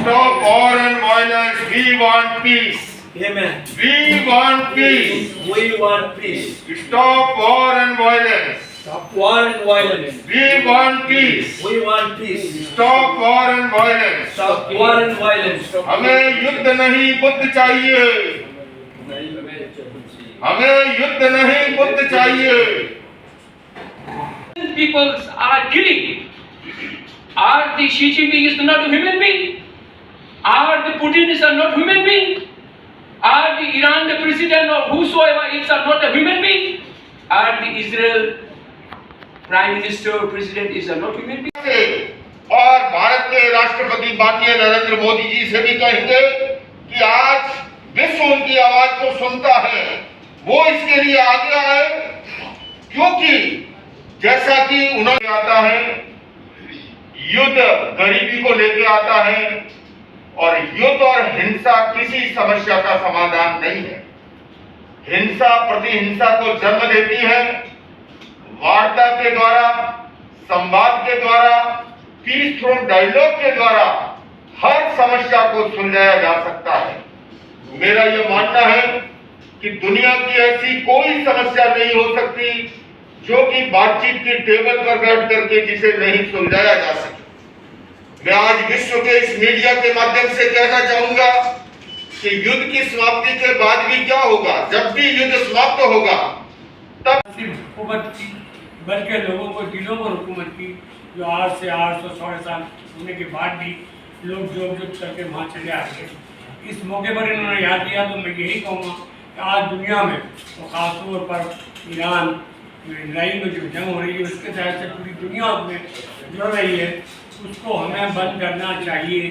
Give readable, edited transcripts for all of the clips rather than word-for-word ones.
Stop war and violence. We want peace. Amen. We want peace. We want peace. Stop war and violence. Stop war and violence. We want peace. We want peace. Stop war and violence. Stop war and violence. हमें युद्ध नहीं बुद्ध चाहिए. हमें युद्ध नहीं बुद्ध चाहिए. Peoples are killing. Are the Xi Jinping is not a human being? Are the Putin is not human being? Are the Iran the president or whosoever is not a human being? Are the Israel prime minister or president is not human being? और भारत के राष्ट्रपति माननीय नरेंद्र मोदी जी से भी कहेंगे कि आज विश्व उनकी आवाज को सुनता है. वो इसके लिए आगे आए, क्योंकि जैसा कि उन्होंने आता है, युद्ध गरीबी को लेके आता है और युद्ध और हिंसा किसी समस्या का समाधान नहीं है. हिंसा प्रतिहिंसा को जन्म देती है. वार्ता के द्वारा, संवाद के द्वारा, पीस थ्रू डायलॉग के द्वारा हर समस्या को सुलझाया जा सकता है. मेरा यह मानना है कि दुनिया की ऐसी कोई समस्या नहीं हो सकती जो कि बातचीत की टेबल पर बैठ करके जिसे नहीं सुलझाया जा सके. मैं आज विश्व के इस मीडिया के माध्यम से कहना चाहूंगा कि युद्ध की समाप्ति के बाद भी क्या होगा. जब भी युद्ध समाप्त होगा तब सिर्फ हुकूमत की बल्कि लोगों को दिलों पर हुकूमत की, जो आज से 800 साल होने के बाद भी लोग जोग जोग करके वहाँ चले आते हैं. इस मौके पर इन्होंने याद किया तो मैं यही कहूँगा कि आज दुनिया में तो ख़ासतौर पर ईरान इसराइल में जो जंग हो रही है उसके तहत से पूरी दुनिया में जुड़ रही है, उसको हमें बंद करना चाहिए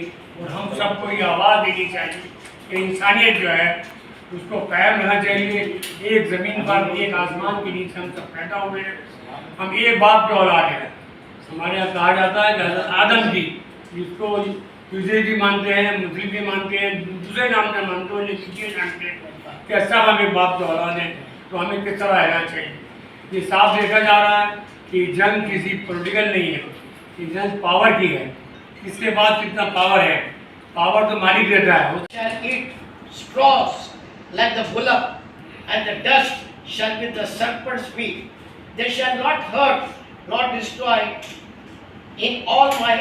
और हम सबको ये आवाज़ देनी चाहिए कि इंसानियत जो है उसको कायम रहना चाहिए. एक ज़मीन पर एक आसमान के नीचे हम सब पैदा हुए हैं. हम एक बाप के औलाद हैं. हमारे यहाँ कहा जाता है कि हज़रत आदम की, जिसको यूज़े भी मानते हैं, मुस्लिम भी मानते हैं, दूसरे नाम से मानते हैं, लेकिन ये जानते हैं कि सब हम एक बाप के औलाद हैं. तो हमें किस तरह रहना चाहिए. ये साफ देखा जा रहा है कि जंग किसी पॉलिटिकल नहीं है, ये जंग पावर की है. इसके बाद कितना पावर है, पावर तो मालिक देता है. Shall eat straws like the bullock, and the dust shall be the serpent's beak. They shall not hurt nor destroy in all my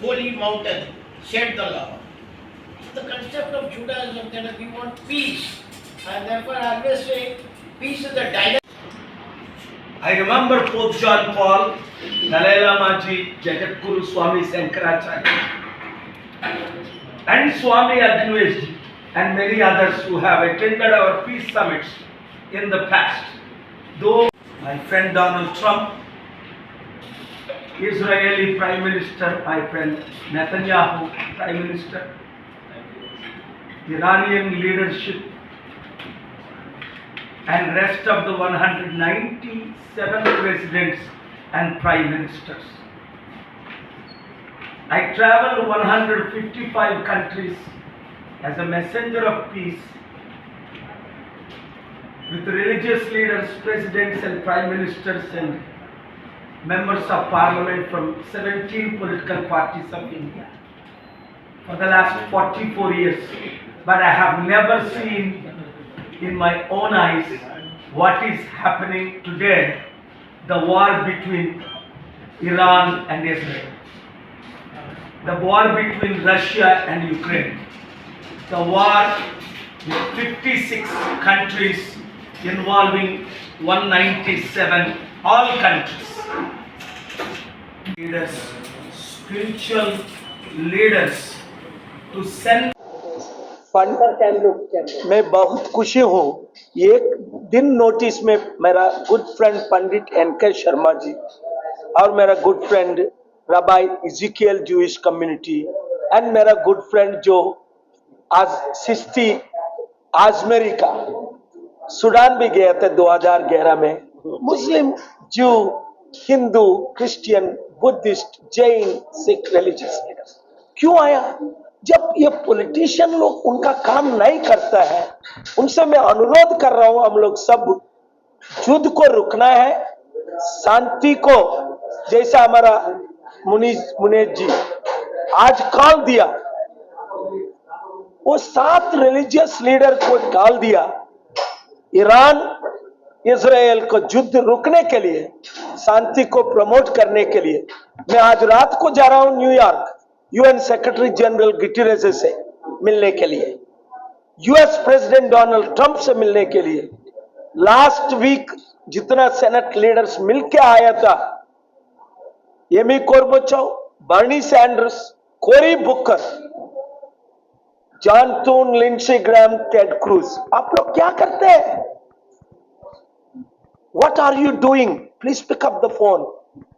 holy mountain, said the Lord. The concept of Judaism that we want peace, and therefore I always say peace is the dynamic. I remember Pope John Paul, Dalai Lama Ji, Jagat Guru Swami Shankaracharya, and Swami Advaita Ji, and many others who have attended our peace summits in the past. Though my friend Donald Trump, Israeli Prime Minister, my friend Netanyahu, Prime Minister, Iranian leadership, and rest of the 197 presidents and prime ministers. I traveled 155 countries as a messenger of peace with religious leaders, presidents and prime ministers and members of parliament from 17 political parties of India for the last 44 years. But I have never seen in my own eyes what is happening today, the war between Iran and Israel, the war between Russia and Ukraine, the war with 56 countries involving 197 all countries. Leaders, spiritual leaders to send. मैं बहुत खुशी हूँ. एक दिन notice में मेरा good friend Pandit N K Sharma ji और मेरा good friend rabbi Ezekiel Jewish community and मेरा गुड फ्रेंड जो आज सिस्ती आजमेरी का सूडान भी गए थे 2011 में. मुस्लिम, जू, Hindu, Christian, Buddhist, Jain, Sikh religious leaders क्यों आया? जब ये पॉलिटिशियन लोग उनका काम नहीं करता है, उनसे मैं अनुरोध कर रहा हूं, हम लोग सब युद्ध को रुकना है, शांति को, जैसा हमारा मुनीज जी आज कॉल दिया वो 7 रिलीजियस लीडर को कॉल दिया ईरान इजराइल को युद्ध रुकने के लिए, शांति को प्रमोट करने के लिए। मैं आज रात को जा रहा हूं New York UN secretary general Guterres से मिलने के लिए, यूएस प्रेसिडेंट डोनाल्ड ट्रंप से मिलने के लिए। लास्ट वीक जितना सेनेट लीडर्स मिलके आया था, Amy Klobuchar, Bernie Sanders, Cory Booker, John Thune, Lindsey Graham, Ted Cruz, आप लोग क्या करते हैं? What are you doing? Please pick up the phone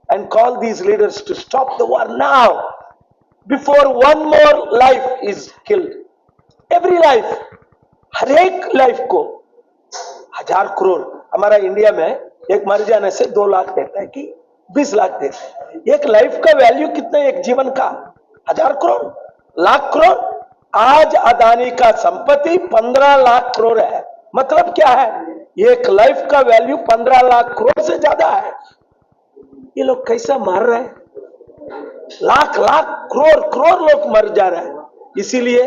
and call these leaders to stop the war now before one more life is killed. Every life, हर एक life को 1000 करोड़, हमारा India में एक मर जाने से 2 लाख देता है कि 20 लाख देता है। एक लाइफ का वैल्यू कितना है एक जीवन का? 1000 करोड़, लाख करोड़। आज अदानी का संपत्ति 15 लाख करोड़ है। मतलब क्या है? एक लाइफ का वैल्यू 15 लाख करोड़ से ज्यादा है। ये लोग कैसा मार रहे हैं? लाख लाख करोड़ करोड़ लोग मर जा रहे हैं। इसीलिए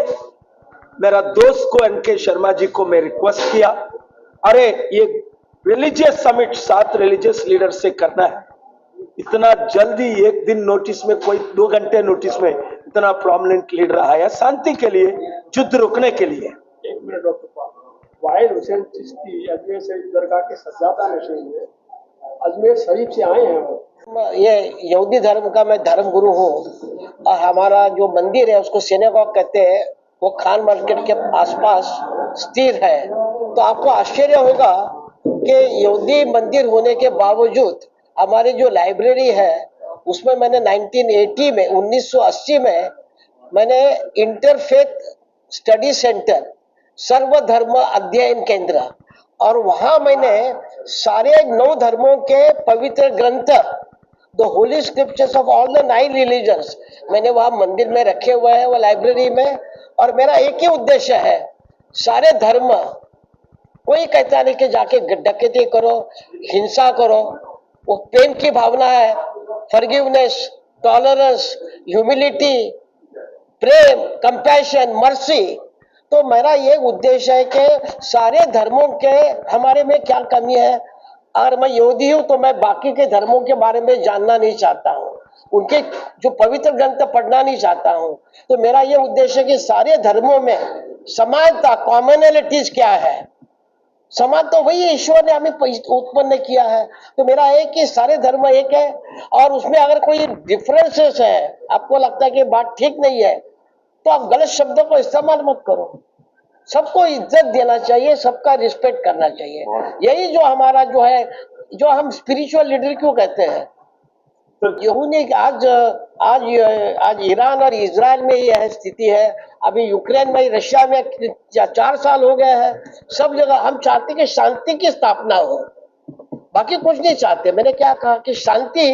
मेरा दोस्त को एनके शर्मा जी को मैं रिक्वेस्ट किया, अरे ये रिलीजियस समिट 7 रिलीजियस लीडर से करना है। इतना जल्दी एक दिन नोटिस में, कोई 2 घंटे नोटिस में इतना प्रोमिनेंट लीडर आया शांति के लिए, युद्ध रुकने के लिए। एक मिनट डॉक्टर पाल, वाहिद हुसैन चिश्ती अजमेर शरीफ दरगाह के सज्जादा नशीन है, अजमेर शरीफ से आए हैं वो। ये यहूदी धर्म का मैं धर्म गुरु हूँ और हमारा जो मंदिर है उसको सिनेगॉग कहते हैं, वो खान मार्केट के आसपास स्थिर है। तो आपको आश्चर्य होगा कि यहूदी मंदिर होने के बावजूद हमारी जो लाइब्रेरी है उसमें मैंने 1980 में मैंने इंटरफेथ स्टडी सेंटर, सर्वधर्म अध्ययन केंद्र, और वहां मैंने सारे 9 धर्मों के पवित्र ग्रंथ, the Holi scriptures of all the 9 religions, मैंने वहां मंदिर में रखे हुए हैं, वो लाइब्रेरी में। और मेरा एक ही उद्देश्य है, सारे धर्म, कोई कहता नहीं कि जाके डकैती करो, हिंसा करो। वो प्रेम की भावना है, फॉरगिवनेस, टॉलरेंस, ह्यूमिलिटी, प्रेम, कंपैशन, मर्सी। तो मेरा ये उद्देश्य है कि सारे धर्मों के हमारे में क्या कमी है। अगर मैं यहूदी हूं तो मैं बाकी के धर्मों के बारे में जानना नहीं चाहता हूं, उनके जो पवित्र ग्रंथ पढ़ना नहीं चाहता हूं। तो मेरा ये उद्देश्य है कि सारे धर्मों में समानता, कॉमनैलिटीज क्या है, समान तो वही ईश्वर ने हमें उत्पन्न किया है। तो मेरा है कि सारे धर्म एक है, और उसमें अगर कोई डिफरेंसेस है, आपको लगता है कि बात ठीक नहीं है, तो आप गलत शब्दों को इस्तेमाल मत करो। सबको इज्जत देना चाहिए, सबका रिस्पेक्ट करना चाहिए। यही जो हमारा जो है, जो हम स्पिरिचुअल लीडर क्यों कहते हैं। तो यहूदी आज ईरान और इजराइल में यह स्थिति है, अभी यूक्रेन में, रशिया में 4 साल हो गए हैं। सब जगह हम चाहते कि शांति की स्थापना हो, बाकी कुछ नहीं चाहते। मैंने क्या कहा कि शांति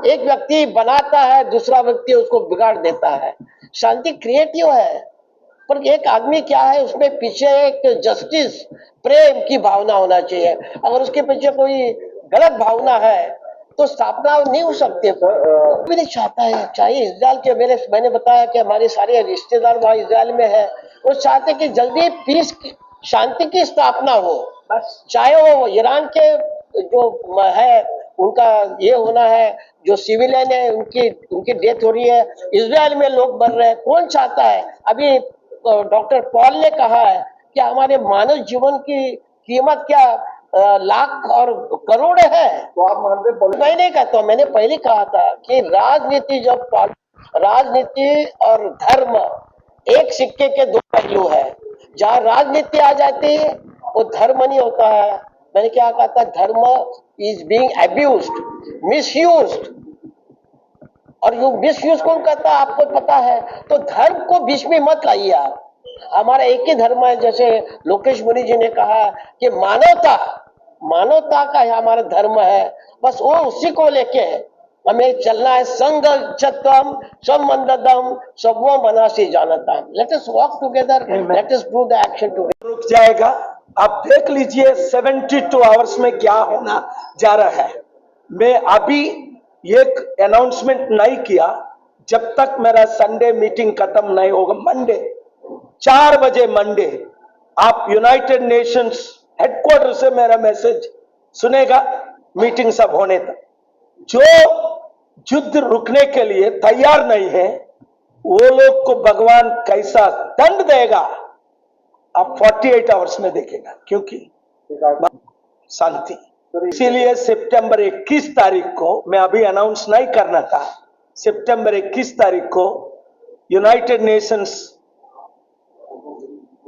एक व्यक्ति बनाता है, दूसरा व्यक्ति उसको बिगाड़ देता है। शांति क्रिएटिव है, पर एक आदमी क्या है, उसमें पीछे एक जस्टिस, प्रेम की भावना होना चाहिए। अगर उसके पीछे कोई गलत भावना है तो स्थापना नहीं हो सकती। भी नहीं चाहता है, चाहे इजराइल के, मैंने बताया कि हमारे सारे रिश्तेदार वहाँ इजराइल में है, वो चाहते कि जल्दी पीस, शांति की स्थापना हो। चाहे वो ईरान के जो है उनका ये होना है, जो सिविलियन है उनकी डेथ हो रही है, इजराइल में लोग मर रहे हैं, कौन चाहता है। अभी डॉक्टर पॉल ने कहा है कि हमारे मानव जीवन की कीमत क्या लाख और करोड़ है। तो आप मानते हैं? मैं नहीं कहता, मैंने पहले कहा था कि राजनीति, जब राजनीति और धर्म एक सिक्के के 2 पहलू है। जहाँ राजनीति आ जाती है वो धर्म नहीं होता है। मैंने क्या कहा था, धर्म इज बीइंग अब्यूज्ड, मिसयूज्ड। और यू मिसयूज कौन करता है आपको पता है। तो धर्म को बीच में मत लाइए आप। हमारा एक ही धर्म है, जैसे लोकेश मुनि जी ने कहा कि मानवता का हमारा धर्म है, बस वो उसी को लेके हमें चलना है। संगच्छत्वम संबंधम सबो मनासी जानतम, let us walk together, let us do the action together. रुक जाएगा। आप देख लीजिए 72 आवर्स में क्या होना जा रहा है। मैं अभी एक अनाउंसमेंट नहीं किया जब तक मेरा संडे मीटिंग खत्म नहीं होगा। मंडे 4 बजे मंडे आप यूनाइटेड नेशंस हेडक्वार्टर से मेरा मैसेज सुनेगा, मीटिंग सब होने तक। जो युद्ध रुकने के लिए तैयार नहीं है वो लोग को भगवान कैसा दंड देगा आप 48 आवर्स में देखेगा, क्योंकि शांति। इसीलिए सितंबर 21 तारीख को, मैं अभी अनाउंस नहीं करना था, सितंबर 21 तारीख को यूनाइटेड नेशंस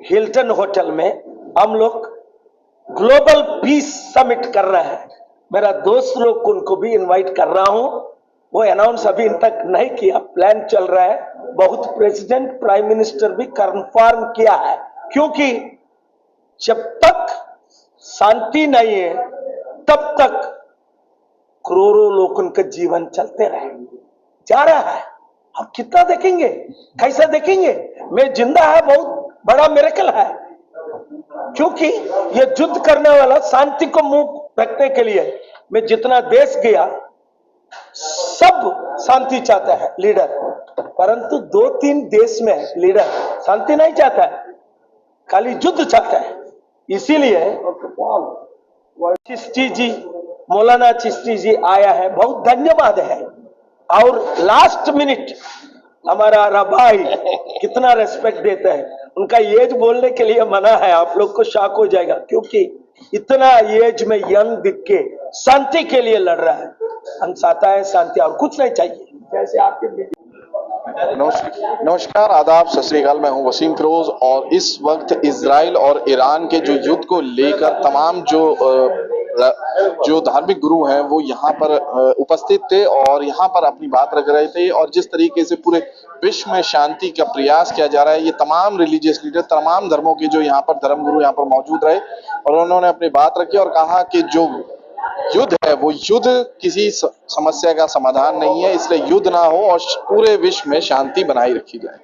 हिल्टन होटल में हम लोग ग्लोबल पीस समिट कर रहे हैं। मेरा दोस्त लोग उनको भी इनवाइट कर रहा हूं, वो अनाउंस अभी तक नहीं किया, प्लान चल रहा है। बहुत प्रेसिडेंट प्राइम मिनिस्टर भी कंफर्म किया है, क्योंकि जब तक शांति नहीं है तब तक करोड़ों लोग उनका जीवन चलते रहे जा रहा है। अब कितना देखेंगे, कैसा देखेंगे? मैं जिंदा है बहुत बड़ा मिरेकल है, क्योंकि ये युद्ध करने वाला शांति को मुंह रखने के लिए मैं जितना देश गया सब शांति चाहता है लीडर, परंतु 2-3 देश में लीडर शांति नहीं चाहता है, खाली युद्ध चाहता है। इसीलिए चिश्ती जी, मौलाना चिश्ती जी आया है, बहुत धन्यवाद है। और लास्ट मिनट हमारा रबाई कितना रेस्पेक्ट देता है, उनका एज बोलने के लिए मना है, आप लोग को शॉक हो जाएगा, क्योंकि इतना एज में यंग दिख के शांति के लिए लड़ रहा है। हम चाहता है शांति, और कुछ नहीं चाहिए। जैसे आपके नमस्कार, आदाब, सत श्री अकाल। मैं हूं वसीम फिरोज और इस वक्त इजराइल और ईरान के जो युद्ध को लेकर तमाम जो धार्मिक गुरु हैं वो यहाँ पर उपस्थित थे और यहाँ पर अपनी बात रख रहे थे। और जिस तरीके से पूरे विश्व में शांति का प्रयास किया जा रहा है, ये तमाम रिलीजियस लीडर, तमाम धर्मों के जो यहाँ पर धर्म गुरु यहाँ पर मौजूद रहे और उन्होंने अपनी बात रखी और कहा कि जो युद्ध है वो युद्ध किसी समस्या का समाधान नहीं है, इसलिए युद्ध ना हो और पूरे विश्व में शांति बनाई रखी जाए।